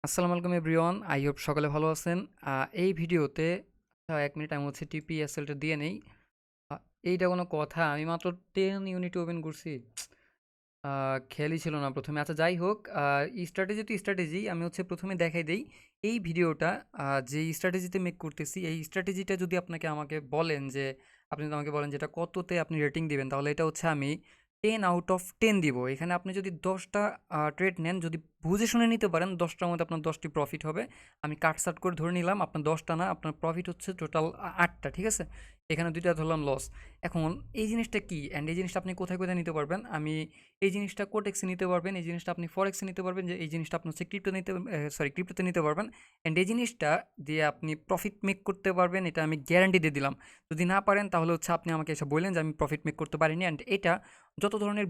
আসসালামু আলাইকুম everyone, I hope সকলে ভালো আছেন। এই ভিডিওতে ১ মিনিট আমি হচ্ছে টিপিএসএলটা দিয়ে নেই। আ এইটা কোনো কথা? আমি মাত্র 10 ইউনিট ওপেন করছি। আ খেয়ালই ছিল না ১ম এ। আচ্ছা যাই হোক, স্ট্র্যাটেজি তো স্ট্র্যাটেজি। আমি হচ্ছে ১ম এ দেখাই দেই। এই ভিডিওটা যেই স্ট্র্যাটেজিতে মেক করতেছি, এই স্ট্র্যাটেজিটা যদি আমাকে বলেন যে, আপনি যদি আমাকে বলেন যে এটা কততে আপনি রেটিং দিবেন, তাহলে এটা হচ্ছে আমি 10 আউট অফ 10 দিব। এখানে আপনি যদি ১০ টা ট্রেড নেন, যদি বুঝে শুনে নিতে পারেন, ১০ টার মধ্যে আপনার ১০ টি প্রফিট হবে। আমি কাট-ছাঁট করে ধরে নিলাম আপনার ১০ টা না, আপনার প্রফিট হচ্ছে টোটাল ৮ টা, ঠিক আছে? এখানে ২ টা ধরলাম লস। এখন এই জিনিসটা কি? অ্যান্ড এই জিনিসটা আপনি কোথায়, কোথায় নিতে পারবেন? এই জিনিসটা কোটেক্সে নিতে পারবেন, এই জিনিসটা আপনি ফরেক্সে নিতে পারবেন, যে এই জিনিসটা আপনি হচ্ছে ক্রিপ্টোতে নিতে পারবেন। অ্যান্ড এই জিনিসটা দিয়ে আপনি প্রফিট মেক করতে পারবেন, এটা আমি গ্যারান্টি দিয়ে দিলাম। যদি না পারেন তাহলে হচ্ছে আপনি আমাকে এসে বললেন যে আমি প্রফিট মেক করতে পারিনি। অ্যান্ড এটা যত ধরনের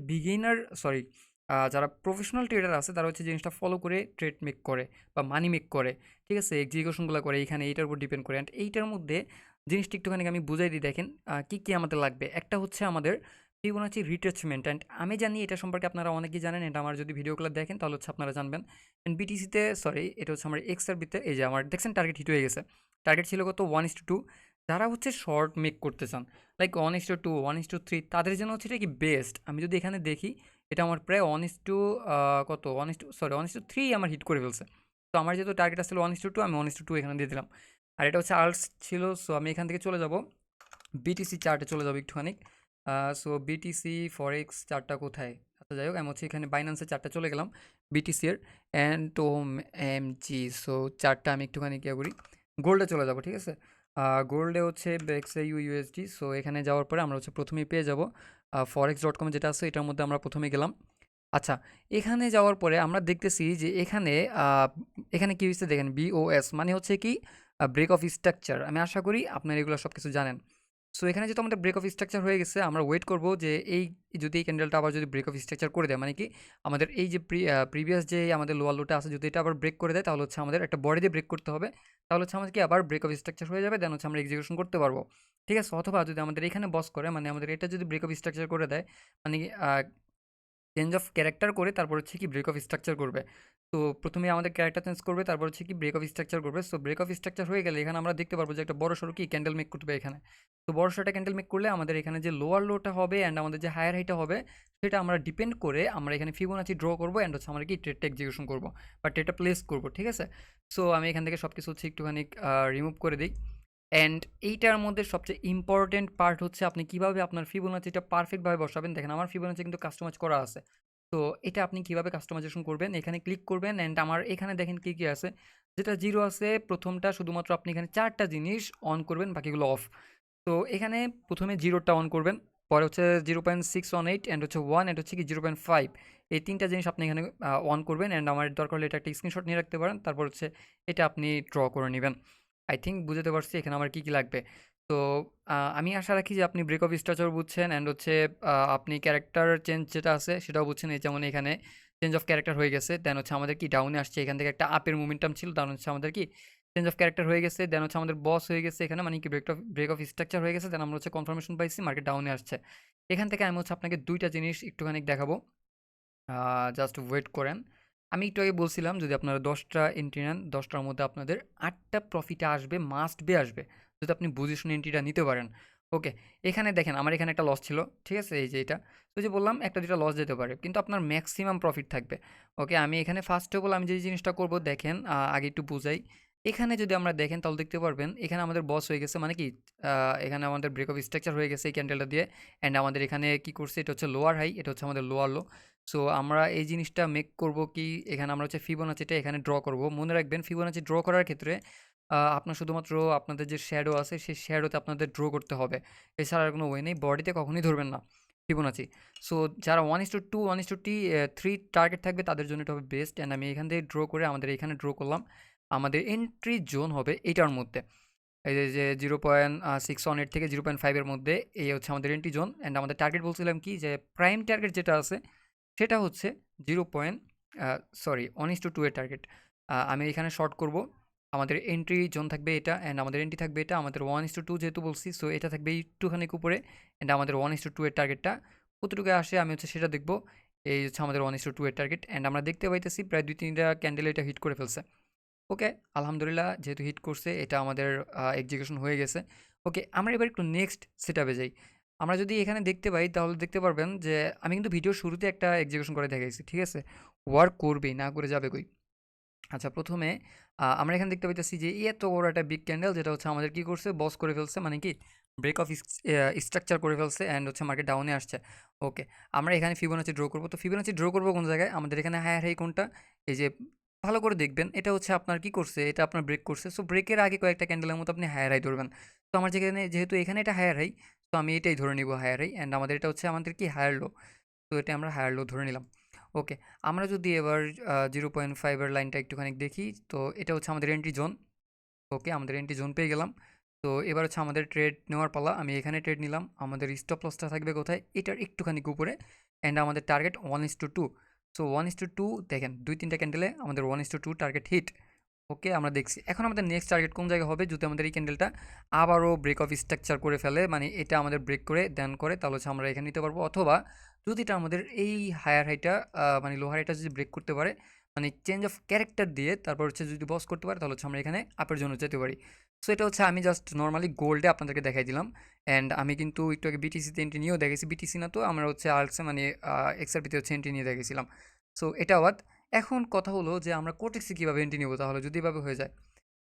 যারা প্রফেশনাল ট্রেডার আছে তারা হচ্ছে জিনিসটা ফলো করে ট্রেড মেক করে বা মানি মেক করে, ঠিক আছে? এক্সিকিউশনগুলো করে এইখানে এইটার উপর ডিপেন্ড করে। অ্যান্ড এইটার মধ্যে জিনিসটা একটুখানি আমি বুঝাই দিই, দেখেন কী কী আমাদের লাগবে। একটা হচ্ছে আমাদের ফিবোনাচি রিট্রেসমেন্ট, অ্যান্ড আমি জানি এটা সম্পর্কে আপনারা অনেকেই জানেন, এটা আমার যদি ভিডিওগুলো দেখেন তাহলে হচ্ছে আপনারা জানবেন। অ্যান্ড বিটিসিতে, সরি, এটা হচ্ছে আমার এক্সআরবিতে, এই যে আমার দেখছেন টার্গেট হিট হয়ে গেছে। টার্গেট ছিল কত? 1:2। যারা হচ্ছে শর্ট মেক করতে চান, লাইক 1:2, 1:3, তাদের জন্য হচ্ছে এটা কি বেস্ট। আমি যদি এখানে দেখি, এটা আমার প্রায় 1:, কত, 1:3 আমার হিট করে ফেলছে। তো আমার যেহেতু টার্গেট আসছিল 1:2, আমি 1:2 এখানে দিয়ে দিলাম। আর এটা হচ্ছে আর্লস ছিল। সো আমি এখান থেকে চলে যাব, বিটিসি চার্টে চলে যাবো একটুখানি। সো বিটিসি ফরেক্স চার্টটা কোথায়? আচ্ছা যাই হোক, আমি হচ্ছে এখানে বাইন্যান্সের চার্টটা চলে গেলাম, বিটিসি এর অ্যান্টোম এমজি। সো চার্টটা আমি একটুখানি কী করি, গোল্ডে চলে যাব, ঠিক আছে? গোল্ডে হচ্ছে বেক্সে ইউএসডি। সো এখানে যাওয়ার পরে আমরা হচ্ছে প্রথমেই পেয়ে যাব forex.com যেটা আছে, এটার মধ্যে আমরা প্রথমে গেলাম। আচ্ছা, এখানে যাওয়ার পরে আমরা দেখতেছি যে এখানে কি হয়েছে দেখেন, বিওএস মানে হচ্ছে কি ব্রেক অফ স্ট্রাকচার। আমি আশা করি আপনারা এগুলো সব কিছু জানেন। সো এখানে যেহেতু আমাদের ব্রেক অফ স্ট্রাকচার হয়ে গেছে, আমরা ওয়েট করব যে যদি এই ক্যান্ডেলটা আবার যদি ব্রেক অফ স্ট্রাকচার করে দেয়, মানে কি আমাদের এই যে প্রিভিয়াস যে আমাদের লোয়ার লোটা আছে, যদি এটা আবার ব্রেক করে দেয়, তাহলে হচ্ছে আমাদের একটা বডি দিয়ে ব্রেক করতে হবে। তাহলে হচ্ছে আমাদের কি আবার ব্রেক অফ স্ট্রাকচার হয়ে যাবে, দেন হচ্ছে আমরা এক্সিকিউশন করতে পারবো, ঠিক আছে? অথবা যদি আমাদের এখানে বস করে, মানে আমাদের এটা যদি ব্রেক অফ স্ট্রাকচার করে দেয়, মানে চেঞ্জ অফ ক্যারেক্টার করে তারপর হচ্ছে কি ব্রেক অফ স্ট্রাকচার করবে। তো প্রথমে আমাদের ক্যারেক্টার চেঞ্জ করবে, তারপর হচ্ছে কি ব্রেক অফ স্ট্রাকচার করবে। সো ব্রেক অফ স্ট্রাকচার হয়ে গেলে এখানে আমরা দেখতে পারবো যে একটা বড় সড়ো কি ক্যান্ডেল মেক করতে হবে এখানে। তো বড় সড়োটা ক্যান্ডেল মেক করলে আমাদের এখানে যে লোয়ার লোটা হবে অ্যান্ড আমাদের যে হায়ার হাইটা হবে, সেটা আমরা ডিপেন্ড করে আমরা এখানে ফিবোনাচি ড্র করবো, অ্যান্ড হচ্ছে আমরা কি ট্রেডটা এক্সিকিউশন করবো বা ট্রেডটা প্লেস করবো, ঠিক আছে? সো আমি এখান থেকে সব কিছু হচ্ছে একটুখানি রিমুভ করে দিই। অ্যান্ড এইটার মধ্যে সবচেয়ে ইম্পর্টেন্ট পার্ট হচ্ছে আপনি কিভাবে আপনার ফিবোনাচিটা পারফেক্টভাবে বসাবেন। দেখেন আমার ফিবোনাচি কিন্তু কাস্টমাইজ করা আছে। তো এটা আপনি কিভাবে কাস্টমাইজেশন করবেন, এখানে ক্লিক করবেন, অ্যান্ড আমার এখানে দেখেন কি কি আছে। যেটা জিরো আছে প্রথমটা, শুধুমাত্র আপনি এখানে চারটা জিনিস অন করবেন, বাকিগুলো অফ। তো এখানে প্রথমে জিরোটা অন করবেন, পরে হচ্ছে 0.618, অ্যান্ড হচ্ছে 1, অ্যান্ড হচ্ছে কি 0.5। এই তিনটা জিনিস আপনি এখানে অন করবেন, অ্যান্ড আমার দরকার হলে এটা একটা স্ক্রিনশট নিয়ে রাখতে পারেন। তারপর হচ্ছে এটা আপনি ড্র করে নেবেন। আই থিঙ্ক বুঝতে পারছি এখানে আমার কী কী লাগবে। তো আমি আশা রাখি যে আপনি ব্রেক অফ স্ট্রাকচার বুঝছেন, অ্যান্ড হচ্ছে আপনি ক্যারেক্টার চেঞ্জ যেটা আছে সেটাও বুঝছেন। এই যেমন এখানে চেঞ্জ অফ ক্যারেক্টার হয়ে গেছে, দেন হচ্ছে আমাদের কি ডাউনে আসছে, এখান থেকে একটা আপের মোমেন্টাম ছিল, দেন হচ্ছে আমাদের কি চেঞ্জ অফ ক্যারেক্টার হয়ে গেছে, দেন হচ্ছে আমাদের বস হয়ে গেছে এখানে, মানে কি ব্রেক অফ স্ট্রাকচার হয়ে গেছে, দেন আমরা হচ্ছে কনফার্মেশন পাইছি মার্কেট ডাউনে আসছে। এখান থেকে আমি হচ্ছে আপনাকে দুইটা জিনিস একটুখানি দেখাবো, জাস্ট ওয়েট করেন। আমি একটু আগে বলছিলাম যদি আপনারা 10টা এন্ট্রি নেন, 10টার মধ্যে আপনাদের 8টা প্রফিটে আসবে, মাস্ট বে আসবে, যদি আপনি বুঝে শুনে এন্ট্রিটা নিতে পারেন। ওকে, এখানে দেখেন আমার এখানে একটা লস ছিল, ঠিক আছে? এই যে এটা, তো যে বললাম একটা দুটা লস যেতে পারে, কিন্তু আপনার ম্যাক্সিমাম প্রফিট থাকবে। ওকে, আমি এখানে ফার্স্ট অফ অল আমি যে জিনিসটা করব দেখেন, আগে একটু বুঝাই। এখানে যদি আমরা দেখেন তাহলে দেখতে পারবেন এখানে আমাদের বস হয়ে গেছে, মানে কি এখানে আমাদের ব্রেক অফ স্ট্রাকচার হয়ে গেছে এই ক্যান্ডেলটা দিয়ে। অ্যান্ড আমাদের এখানে কি করছে, এটা হচ্ছে লোয়ার হাই, এটা হচ্ছে আমাদের লোয়ার লো। সো আমরা এই জিনিসটা মেক করব কি, এখানে আমরা হচ্ছে ফিবোনাচিটা এখানে ড্র করব। মনে রাখবেন ফিবোনাচি ড্র করার ক্ষেত্রে আপনার শুধুমাত্র আপনাদের যে শ্যাডো আছে সেই শ্যাডোতে আপনাদের ড্র করতে হবে, এছাড়া আর কোনো ওয়ে নেই। বডিতে কখনোই ধরবেন না ফিবোনাচি। সো যারা 1:2, 1:3 টার্গেট থাকবে তাদের জন্য এটা হবে বেস্ট। অ্যান্ড আমি এখান থেকে ড্র করে আমাদের এখানে ড্র করলাম। আমাদের এন্ট্রি জোন হবে এইটার মধ্যে, এই যে 0.618 থেকে 0.5 এর মধ্যে, এই হচ্ছে আমাদের এন্ট্রি জোন। অ্যান্ড আমাদের টার্গেট বলছিলাম কি, যে প্রাইম টার্গেট যেটা আছে সেটা হচ্ছে 0 পয়েন্ট, সরি, 1:2 এর টার্গেট। আমি এখানে শর্ট করব, আমাদের এন্ট্রি জোন থাকবে এটা, অ্যান্ড আমাদের এন্ট্রি থাকবে এটা, আমাদের 1:2 যেহেতু বলছি, সো এটা থাকবে একটুখানি উপরে। অ্যান্ড আমাদের 1:2 এর টার্গেটটা কতটুকু আসে আমি হচ্ছে সেটা দেখব। এই হচ্ছে আমাদের 1:2 এর টার্গেট, অ্যান্ড আমরা দেখতে পাইতেছি প্রায় 2-3টা ক্যান্ডেল এটা হিট করে ফেলছে। ওকে, আলহামদুলিল্লাহ যেহেতু হিট করছে এটা আমাদের এক্সিকিউশন হয়ে গেছে। ওকে, আমরা এবার একটু নেক্সট সেটআপে যাই। আমরা যদি এখানে দেখতে পাই তাহলে দেখতে পারবেন যে আমি কিন্তু ভিডিওর শুরুতে একটা এক্সিকিউশন করে দেখাইছি, ঠিক আছে? ওয়ার্ক করবেই, না করে যাবে কই? আচ্ছা, প্রথমে আমরা এখানে দেখতে পাইতেছি যে এত বড় একটা বিগ ক্যান্ডেল যেটা হচ্ছে আমাদের কি করছে, বস করে ফেলছে, মানে কি ব্রেক অফ স্ট্রাকচার করে ফেলছে অ্যান্ড হচ্ছে মার্কেট ডাউনে আসছে। ওকে, আমরা এখানে ফিবোনাচি ড্র করব। তো ফিবোনাচি ড্র করব কোন জায়গায়? আমাদের এখানে হায়ার হাই কোনটা? এই যে ভালো করে দেখবেন, এটা হচ্ছে আপনার কি করছে, এটা আপনার ব্রেক করছে। সো ব্রেকের আগে কয়েকটা ক্যান্ডেলের মতো আপনি হায়ার হাই ধরবেন। তো আমার যেখানে যেহেতু এখানে এটা হায়ার হাই, তো আমি এটাই ধরে নিব হায়ার হাই, অ্যান্ড আমাদের এটা হচ্ছে আমাদের কি হায়ার লো। তো এটা আমরা হায়ার লো ধরে নিলাম। ওকে, আমরা যদি এবার 0.5 এর লাইনটা একটুখানি দেখি, তো এটা হচ্ছে আমাদের এন্ট্রি জোন। ওকে, আমাদের এন্ট্রি জোন পেয়ে গেলাম। তো এবার হচ্ছে আমাদের ট্রেড নেওয়ার পালা। আমি এখানে ট্রেড নিলাম। আমাদের স্টপ লসটা থাকবে কোথায়? এটার একটুখানি উপরে, অ্যান্ড আমাদের টার্গেট 1:2। সো 1:2 দেখেন 2-3টা ক্যান্ডেলে আমাদের 1:2 টার্গেট হিট। ওকে, আমরা দেখছি। এখন আমাদের নেক্সট টার্গেট কোন জায়গায় হবে? যদি আমাদের এই ক্যান্ডেলটা আবারও ব্রেক অফ স্ট্রাকচার করে ফেলে, মানে এটা আমাদের ব্রেক করে দেন করে, তাহলে হচ্ছে আমরা এখানে নিতে পারবো। অথবা যদি এটা আমাদের এই হায়ার হাইটা মানে লো হাইটা যদি ব্রেক করতে পারে, মানে চেঞ্জ অফ ক্যারেক্টার দিয়ে তারপর হচ্ছে যদি বস করতে পারে, তাহলে হচ্ছে আমরা এখানে আপের জন্য যেতে পারি। সো এটা হচ্ছে আমি জাস্ট নর্মালি গোল্ডে আপনাদেরকে দেখাই দিলাম। অ্যান্ড আমি কিন্তু একটু আগে বিটিসিতে এন্ট্রি নিয়েও দেখেছি। বিটিসি না, তো আমরা হচ্ছে আর্টসে মানে এক্সআরপিতে হচ্ছে এন্ট্রি নিয়ে দেখেছিলাম। সো এটা বাদ। এখন কথা হলো যে আমরা কোটেক্সে কীভাবে এন্ট্রি নেবো, তাহলে যদি এভাবে হয়ে যায়।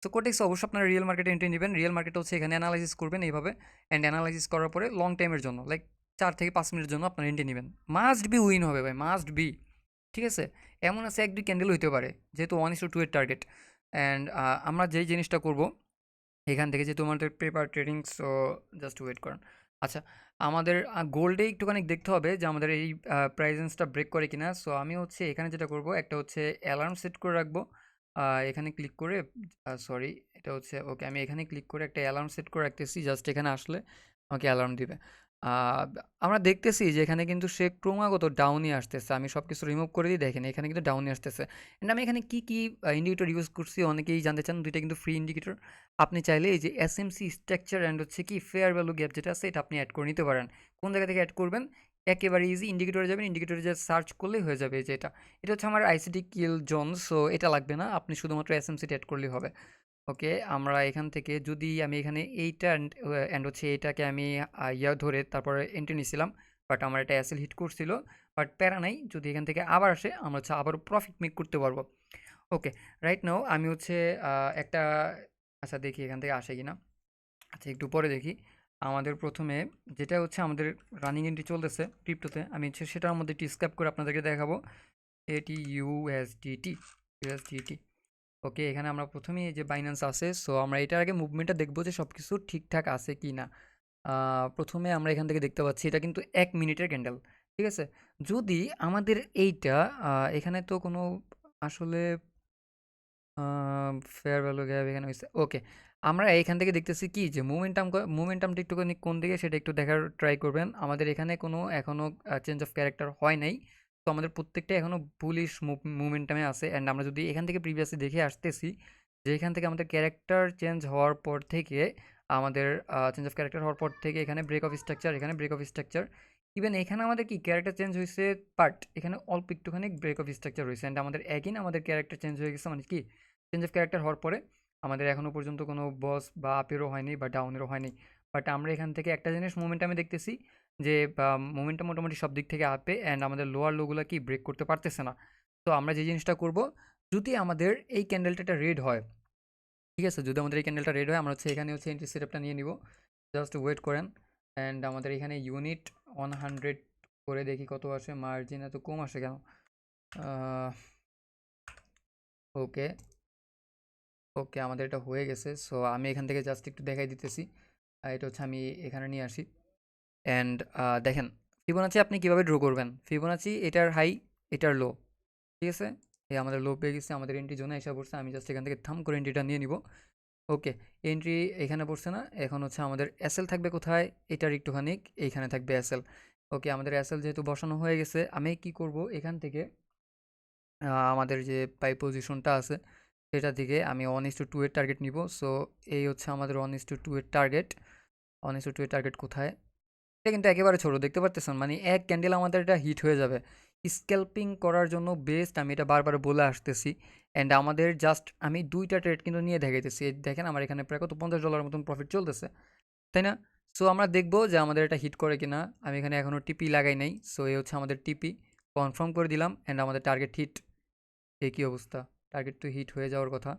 তো কোটেক্স অবশ্যই আপনারা রিয়েল মার্কেটে এন্ট্রি নেবেন। রিয়েল মার্কেট হচ্ছে এখানে অ্যানালাইসিস করবেন এইভাবে, অ্যান্ড অ্যানালাইসিস করার পরে লং টাইমের জন্য লাইক 4 থেকে 5 মিনিটের জন্য আপনারা এন্ট্রি নেবেন। মাস্ট বি উইন হবে ভাই, মাস্ট বি। ঠিক আছে? এমন আছে 1-2 ক্যান্ডেল হইতে পারে, যেহেতু 1:2 এর টার্গেট। অ্যান্ড আমরা যেই জিনিসটা করব এখান থেকে, যেহেতু আমাদের paper trading, so just wait করেন। আচ্ছা, আমাদের গোল্ডে একটুখানি দেখতে হবে যে আমাদের এই প্রাইজেন্সটা ব্রেক করে কিনা। সো আমি হচ্ছে এখানে যেটা করব, একটা হচ্ছে অ্যালার্ম সেট করে রাখবো। এখানে ক্লিক করে, সরি, এটা হচ্ছে ওকে, আমি এখানে ক্লিক করে একটা অ্যালার্ম সেট করে রাখতেছি, জাস্ট এখানে আসলে আমাকে অ্যালার্ম দিবে। আহ, আমরা দেখতেছি যে এখানে কিন্তু সে ক্রমাগত ডাউনই আসতেছে। আমি সব কিছু রিমুভ করে দিই, দেখেন এখানে কিন্তু ডাউনই আসতেছে। অ্যান্ড আমি এখানে কি কি ইন্ডিকেটর ইউজ করছি অনেকেই জানতে চান। দুইটা কিন্তু ফ্রি ইন্ডিকেটর। আপনি চাইলে এই যে এসএমসি স্ট্রাকচার অ্যান্ড হচ্ছে কি ফেয়ার ভ্যালু গ্যাপ যেটা আছে, এটা আপনি অ্যাড করে নিতে পারেন। কোন জায়গা থেকে অ্যাড করবেন? একেবারে ইজি, ইন্ডিকেটরে যাবেন, ইন্ডিকেটরে যে সার্চ করলেই হয়ে যাবে। এই যে এটা, এটা হচ্ছে আমার আইসিটি কিল জোন। সো এটা লাগবে না, আপনি শুধুমাত্র এসএমসিটা অ্যাড করলেই হবে। ওকে, আমরা এখান থেকে যদি আমি এখানে এইটা অ্যান্ড হচ্ছে এইটাকে আমি ইয়া ধরে তারপরে এন্ট্রি নিয়েছিলাম, বাট আমার এটা অ্যাসেল হিট করছিল। বাট প্যারা নাই, যদি এখান থেকে আবার আসে আমরা হচ্ছে আবারও প্রফিট মেক করতে পারবো। ওকে, রাইট নাও আমি হচ্ছে একটা, আচ্ছা দেখি এখান থেকে আসে কিনা। আচ্ছা, একটু পরে দেখি। আমাদের প্রথমে যেটা হচ্ছে আমাদের রানিং এন্ট্রি চলতেছে ক্রিপ্টোতে, আমি হচ্ছে সেটার মধ্যে একটি স্ক্যাপ করে আপনাদেরকে দেখাবো। এটি ইউএসডিটি, ইউএসডিটি। ওকে, এখানে আমরা প্রথমেই এই যে বাইন্যান্স আছে, সো আমরা এটার আগে মুভমেন্টটা দেখবো যে সব কিছু ঠিকঠাক আছে কি না। প্রথমে আমরা এখান থেকে দেখতে পাচ্ছি এটা কিন্তু 1 মিনিটের ক্যান্ডেল, ঠিক আছে? যদি আমাদের এইটা এখানে তো কোনো আসলে ফেয়ার ভ্যালু গ্যাপ এখানে হইছে। ওকে, আমরা এখান থেকে দেখতেছি কি যে মোমেন্টামটা একটুখানি কোন দিকে সেটা একটু দেখার ট্রাই করবেন। আমাদের এখানে কোনো এখনও চেঞ্জ অফ ক্যারেক্টার হয় নাই। তো আমাদের প্রত্যেকটা এখনও বুলিশ মোমেন্টামে আছে। অ্যান্ড আমরা যদি এখান থেকে প্রিভিয়াসলি দেখে আসতেছি যে এখান থেকে আমাদের ক্যারেক্টার চেঞ্জ হওয়ার পর থেকে, আমাদের চেঞ্জ অফ ক্যারেক্টার হওয়ার পর থেকে এখানে ব্রেক অফ স্ট্রাকচার, এখানে ব্রেক অফ স্ট্রাকচার। ইভেন এখানে আমাদের কি ক্যারেক্টার চেঞ্জ হয়েছে, বাট এখানে অল্প একটুখানি ব্রেক অফ স্ট্রাকচার হয়েছে। অ্যান্ড আমাদের এগেইন আমাদের ক্যারেক্টার চেঞ্জ হয়ে গেছে, মানে কি চেঞ্জ অফ ক্যারেক্টার হওয়ার পরে আমাদের এখনও পর্যন্ত কোনো বস বা আপেরও হয়নি বা ডাউনেরও হয়নি। বাট আমরা এখান থেকে একটা জিনিস মোমেন্টামে দেখতেছি যে মোমেন্টাম মোটামুটি সব দিক থেকে আপে, অ্যান্ড আমাদের লোয়ার লোগুলো কি ব্রেক করতে পারতেছে না। তো আমরা যে জিনিসটা করব, যদি আমাদের এই ক্যান্ডেলটা রেড হয়, ঠিক আছে, যদি আমাদের এই ক্যান্ডেলটা রেড হয়, আমরা হচ্ছে এখানে হচ্ছে এন্ট্রি সেটআপটা নিয়ে নিব। জাস্ট ওয়েট করেন। অ্যান্ড আমাদের এখানে ইউনিট 100 করে দেখি কত আসে। মার্জিন এত কম আসে কেন? ওকে, ওকে, আমাদের এটা হয়ে গেছে। সো আমি এখান থেকে জাস্ট একটু দেখাই দিতেছি। এটা হচ্ছে আমি এখানে নিয়ে আসি। অ্যান্ড দেখেন ফিবোনাচি আপনি কীভাবে ড্র করবেন। ফিবোনাচি এটার হাই, এটার লো, ঠিক আছে? এই আমাদের লো পেয়ে গেছে, আমাদের এন্ট্রি জোনে এসে পড়ছে। আমি জাস্ট এখান থেকে থাম করে এন্ট্রিটা নিয়ে নিব। ওকে, এন্ট্রি এখানে পড়ছে না। এখন হচ্ছে আমাদের এসএল থাকবে কোথায়? এটার একটুখানি এইখানে থাকবে এসএল। ওকে, আমাদের এসএল যেহেতু বসানো হয়ে গেছে, আমি কি করব এখান থেকে আমাদের যে পাই পজিশনটা আছে সেটা থেকে আমি 1:2 এর টার্গেট নিব। সো এই হচ্ছে আমাদের 1:2 এর টার্গেট। 1:2 এর টার্গেট কোথায়? এটা কিন্তু একেবারে ছোট, দেখতে পারতেছেন, মানে এক ক্যান্ডেল আমাদের এটা হিট হয়ে যাবে। স্ক্যাল্পিং করার জন্য বেস্ট, আমি এটা বারবার বলে আসতেছি। অ্যান্ড আমাদের জাস্ট আমি 2টা ট্রেড কিন্তু নিয়ে দেখাইতেছি। এই দেখেন আমার এখানে প্রায় কত $50 মতন প্রফিট চলতেছে, তাই না? সো আমরা দেখব যে আমাদের এটা হিট করে কিনা। আমি এখানে এখনও টিপি লাগাই নাই। সো এই হচ্ছে আমাদের টিপি, কনফার্ম করে দিলাম অ্যান্ড আমাদের টার্গেট হিট। এই কী অবস্থা, টার্গেট তো হিট হয়ে যাওয়ার কথা।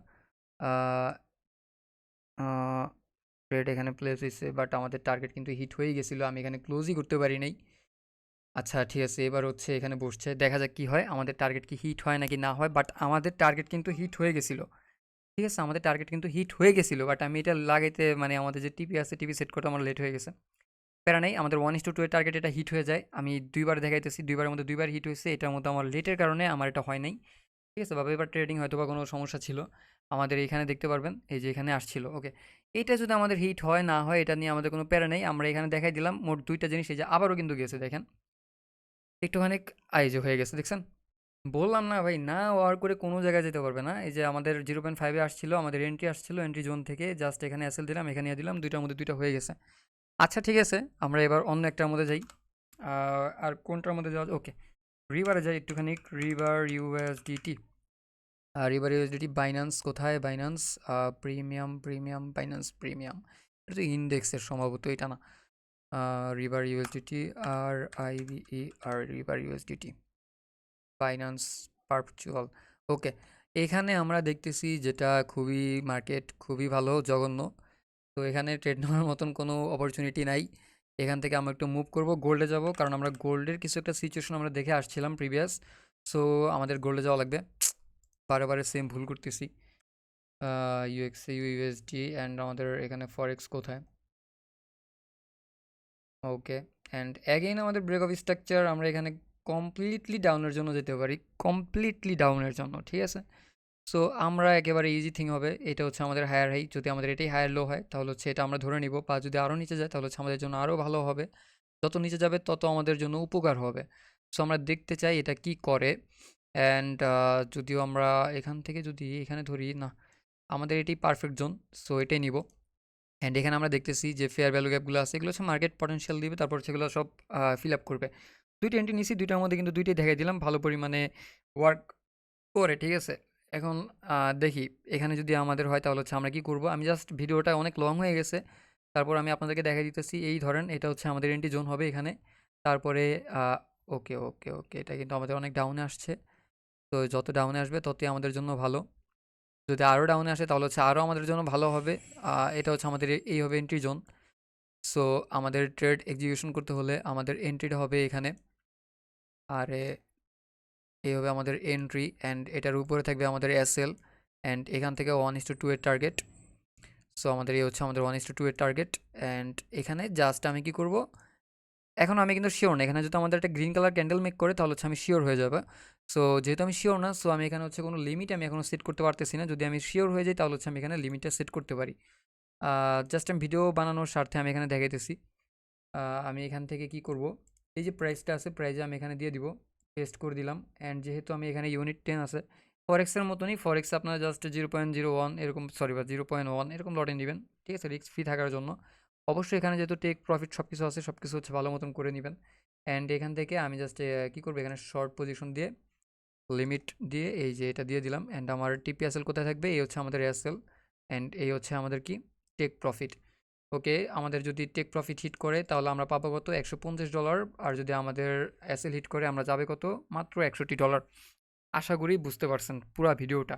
ট্রেড এখানে প্লেস হয়েছে বাট আমাদের টার্গেট কিন্তু হিট হয়েই গেছিলো, আমি এখানে ক্লোজই করতে পারি নাই। আচ্ছা ঠিক আছে, এবার হচ্ছে এখানে বসছে, দেখা যাক কী হয়, আমাদের টার্গেট কি হিট হয় নাকি না হয়। বাট আমাদের টার্গেট কিন্তু হিট হয়ে গেছিলো, ঠিক আছে, আমাদের টার্গেট কিন্তু হিট হয়ে গেছিলো। বাট আমি এটা লাগাইতে মানে আমাদের যে টিপি আছে, টিপি সেট করতে আমার লেট হয়ে গেছে। প্যারা নেই, আমাদের 1:2 এর টার্গেট এটা হিট হয়ে যায়। আমি 2বার দেখাইতেছি, 2বারের মধ্যে 2বার হিট হয়েছে। এটার মধ্যে আমার লেটের কারণে আমার এটা হয় নাই, ঠিক আছে। বা এবার ট্রেডিং হয়তো বা কোনো সমস্যা ছিল। আমাদের এখানে দেখতে পারবেন, এই যে এখানে আসছিল, ওকে। এইটা যদি আমাদের হিট হয় না হয় এটা নিয়ে আমাদের কোনো প্যারা নেই। আমরা এখানে দেখাই দিলাম মোট 2টা জিনিস, এই যে আবারও কিন্তু গেছে দেখেন একটুখানি, যে হয়ে গেছে দেখছেন। বললাম না ভাই, না ওয়ার করে কোনো জায়গায় যেতে পারবে না। এই যে আমাদের 0.5-এ আসছিল, আমাদের এন্ট্রি আসছিল, এন্ট্রি জোন থেকে জাস্ট এখানে এসএল দিলাম, এখানে দিলাম, 2টার মধ্যে 2টা হয়ে গেছে। আচ্ছা ঠিক আছে, আমরা এবার অন্য একটার মধ্যে যাই। আর কোনটার মধ্যে যাওয়া, ওকে রিভারে যাই একটুখানি, river USDT. River USDT Binance কোথায়, বাইন্যান্স প্রিমিয়াম বাইন্যান্স প্রিমিয়াম, এটা তো ইন্ডেক্সের সম্ভবত, এটা না। রিভার ইউএসডিটি আর রিভার ইউএসডিটি বাইন্যান্স পারপেচুয়াল, ওকে। এখানে আমরা দেখতেছি যেটা খুবই মার্কেট খুবই ভালো, জঘন্য। তো এখানে ট্রেড নেওয়ার মতন কোনো অপরচুনিটি নাই। এখান থেকে আমরা একটু মুভ করব, গোল্ডে যাব, কারণ আমরা গোল্ডের কিছু একটা সিচুয়েশন আমরা দেখে আসছিলাম প্রিভিয়াস। সো আমাদের গোল্ডে যাওয়া লাগবে, বারে বারে সেম ভুল করতেছি। ইউএক্সএ ইউএসডি অ্যান্ড আমাদের এখানে ফরেক্স কোথায়, ওকে। অ্যান্ড অ্যাগেইন আমাদের ব্রেক অফ স্ট্রাকচার, আমরা এখানে কমপ্লিটলি ডাউনের জন্য যেতে পারি, কমপ্লিটলি ডাউনের জন্য, ঠিক আছে। সো আমরা একেবারে ইজি থিং হবে, এটা হচ্ছে আমাদের হায়ার হাই, যদি আমাদের এটাই হায়ার লো হয় তাহলে হচ্ছে এটা আমরা ধরে নিব, বা যদি আরও নিচে যায় তাহলে হচ্ছে আমাদের জন্য আরও ভালো হবে, যত নিচে যাবে তত আমাদের জন্য উপকার হবে। সো আমরা দেখতে চাই এটা কি করে। অ্যান্ড যদিও আমরা এখান থেকে যদি এখানে ধরি না, আমাদের এটাই পারফেক্ট জোন, সো এটাই নিব। অ্যান্ড এখানে আমরা দেখতেছি যে ফেয়ার ভ্যালু গ্যাপগুলো আছে, এগুলো হচ্ছে মার্কেট পটেনশিয়াল দিবে, তারপর সেগুলো সব ফিল আপ করবে। 2টা এন্ট্রি নিছি, 2টার মধ্যে কিন্তু 2টাই দেখাই দিলাম ভালো পরিমাণে ওয়ার্ক করে, ঠিক আছে। এখন দেখি এখানে যদি আমাদের হয় তাহলে হচ্ছে আমরা কি করব। আমি জাস্ট ভিডিওটা অনেক লং হয়ে গেছে, তারপর আমি আপনাদেরকে দেখাই দিতেছি। এই ধরেন এটা হচ্ছে আমাদের এন্ট্রি জোন হবে এখানে, তারপরে ওকে ওকে ওকে, এটা কিন্তু আমাদের অনেক ডাউনে আসছে। তো যত ডাউনে আসবে ততই আমাদের জন্য ভালো, যদি আরও ডাউনে আসে তাহলে হচ্ছে আরও আমাদের জন্য ভালো হবে। এটা হচ্ছে আমাদের এই হবে এন্ট্রি জোন। সো আমাদের ট্রেড এক্সিকিউশন করতে হলে আমাদের এন্ট্রিটা হবে এখানে, আর এই হবে আমাদের এন্ট্রি, অ্যান্ড এটার উপরে থাকবে আমাদের এসএল, অ্যান্ড এখান থেকে 1:2 এর টার্গেট। সো আমাদের এই হচ্ছে আমাদের 1:2 এর টার্গেট। অ্যান্ড এখানে জাস্ট আমি কি করব, এখন আমি কিন্তু শিওর না, এখানে যদি আমাদের একটা গ্রিন কালার ক্যান্ডেল মেক করে তাহলে হচ্ছে আমি শিওর হয়ে যাবে। সো যেহেতু আমি শিওর না, সো আমি এখানে হচ্ছে কোনো লিমিট আমি এখনও সেট করতে পারতেছি না। যদি আমি শিওর হয়ে যাই তাহলে হচ্ছে আমি এখানে লিমিটটা সেট করতে পারি। জাস্ট আমি ভিডিও বানানোর স্বার্থে আমি এখানে দেখাইতেছি। আমি এখান থেকে কি করব, এই যে প্রাইসটা আছে, প্রাইসে আমি এখানে দিয়ে দিব, পেস্ট করে দিলাম। অ্যান্ড যেহেতু আমি এখানে ইউনিট 10 আছে, ফরেক্সের মতনই, ফরেক্স আপনারা জাস্ট 0.01 এরকম, সরি বা 0.1 এরকম লটে নেবেন, ঠিক আছে, রিস্ক ফ্রি থাকার জন্য। অবশ্যই এখানে যেহেতু টেক প্রফিট সব কিছু আছে, সব কিছু হচ্ছে ভালো মতন করে নেবেন। অ্যান্ড এখান থেকে আমি জাস্ট কী করবো, এখানে শর্ট পজিশন দিয়ে লিমিট দিয়ে এই যে এটা দিয়ে দিলাম। অ্যান্ড আমার টিপিএসএল কোথায় থাকবে, এই হচ্ছে আমাদের এসএল, অ্যান্ড এই হচ্ছে আমাদের কি টেক প্রফিট। ওকে, আমাদের যদি টেক প্রফিট হিট করে তাহলে আমরা পাবো কত, $150। আর যদি আমাদের এসএল হিট করে আমরা যাবে কত, মাত্র $61। আশা করি বুঝতে পারছেন পুরো ভিডিওটা।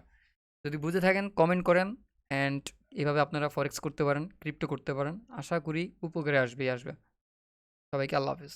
যদি বুঝে থাকেন কমেন্ট করেন। অ্যান্ড এভাবে আপনারা ফরেক্স করতে পারেন, ক্রিপ্টো করতে পারেন, আশা করি উপকারে আসবেই আসবে। সবাইকে আল্লাহ হাফেজ।